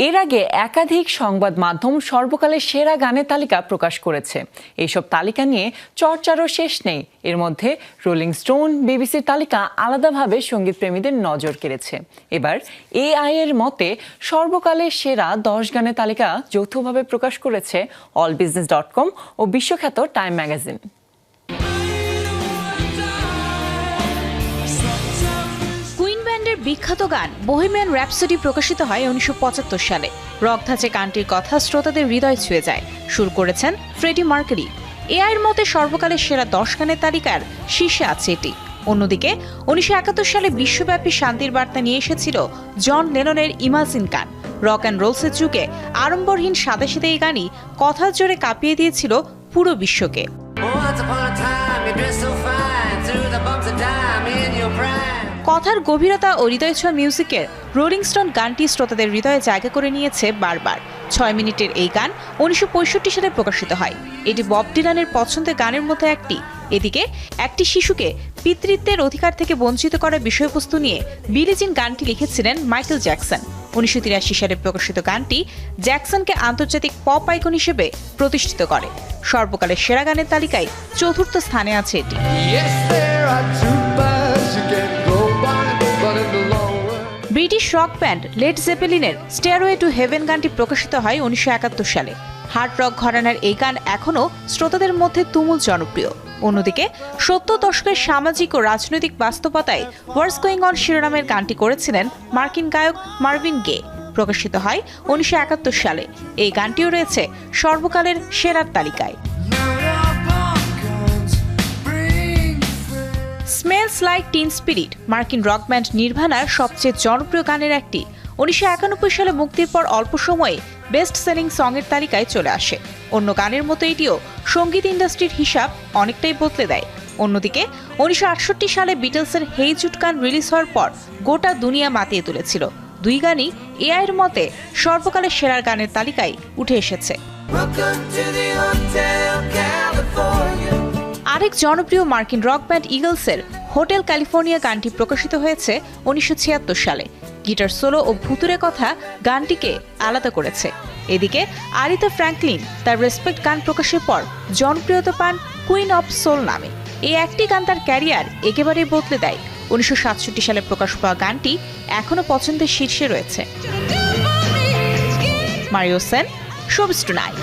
এর আগে একাধিক সংবাদ মাধ্যম সর্বকালের সেরা গানের তালিকা প্রকাশ করেছে। এইসব তালিকা নিয়ে চর্চারও শেষ নেই। এর মধ্যে রোলিং স্টোন, বিবিসির তালিকা আলাদাভাবে সঙ্গীত প্রেমীদের নজর কেড়েছে। এবার এআই এর মতে সর্বকালের সেরা 10 গানের তালিকা যৌথভাবে প্রকাশ করেছে allbusiness.com ও বিশ্বখ্যাত টাইম ম্যাগাজিন। বিখ্যাত গান বহেমিয়ান র্যাপসোডি প্রকাশিত হয় 1975 সালে। রক ধাঁচে গানটির কথা শ্রোতাদের হৃদয় ছুঁয়ে যায়। সুর করেছেন ফ্রেডি মার্কুরি। এআইয়ের মতে সর্বকালের সেরা 10 গানের তালিকার শীর্ষে আছে এটি। অন্যদিকে 1971 সালে বিশ্বব্যাপী শান্তির বার্তা নিয়ে এসেছিল জন লেননের ইমাজিন গান। রক অ্যান্ড রোলসের যুগে আড়ম্বরহীন সাদে সাদে এই গানই কথার জোরে কাঁপিয়ে দিয়েছিল পুরো বিশ্বকে। কথার গভীরতা ও হৃদয় ছোঁয়া মিউজিকের রোলিং স্টোন গানটি শ্রোতাদের হৃদয়ে জায়গা করে নিয়েছে বারবার। 6 মিনিটের এই গান 1965 সালে প্রকাশিত হয়। এটি বব ডিলানের পছন্দের গানের মধ্যে একটি। এদিকে একটি শিশুকে পিতৃত্বের অধিকার থেকে বঞ্চিত করার বিষয়বস্তু নিয়ে বিলি জিন গানটি লিখেছিলেন মাইকেল জ্যাকসন। 1983 সালে প্রকাশিত গানটি জ্যাকসনকে আন্তর্জাতিক পপ আইকন হিসেবে প্রতিষ্ঠিত করে। সর্বকালের সেরা গানের তালিকায় 4র্থ স্থানে আছে এটি। ব্রিটিশ রক ব্যান্ড লেড জেপেলিনের স্টেয়ারওয়ে টু হেভেন গানটি প্রকাশিত হয় 1971 সালে। হার্ড রক ঘরানার এই গান এখনও শ্রোতাদের মধ্যে তুমুল জনপ্রিয়। অন্যদিকে 70 দশকের সামাজিক ও রাজনৈতিক বাস্তবতায় হোয়াটস গোয়িং অন শিরোনামের গানটি করেছিলেন মার্কিন গায়ক মার্ভিন গে। প্রকাশিত হয় 1971 সালে। এই গানটিও রয়েছে সর্বকালের সেরার তালিকায়। স্মেলস লাইক টিন স্পিরিট মার্কিন রক ব্যান্ড নির্ভানার সবচেয়ে জনপ্রিয় গানের একটি। 1991 সালে মুক্তির পর অল্প সময়ে বেস্ট সেলিং সঙের তালিকায় চলে আসে। অন্য গানের মতো এটিও সঙ্গীত ইন্ডাস্ট্রির হিসাব অনেকটাই বদলে দেয়। অন্যদিকে 1968 সালে বিটলসের হেই জুড গান রিলিজ হওয়ার পর গোটা দুনিয়া মাতিয়ে তুলেছিল। দুই গানই এআইয়ের মতে সর্বকালের সেরা গানের তালিকায় উঠে এসেছে। আরেক জনপ্রিয় মার্কিন রক ব্যান্ড ইগলসের হোটেল ক্যালিফোর্নিয়া গানটি প্রকাশিত হয়েছে 1976 সালে। গিটার সোলো ও ভুতুরে কথা গানটিকে আলাদা করেছে। এদিকে আরিথা ফ্র্যাঙ্কলিন তার রেসপেক্ট গান প্রকাশের পর জনপ্রিয়তা পান কুইন অফ সোল নামে। এই একটি গান তার ক্যারিয়ার একেবারেই বদলে দেয়। 1967 সালে প্রকাশ পাওয়া গানটি এখনও পছন্দের শীর্ষে রয়েছে। Mario Sen, showbiz tonight.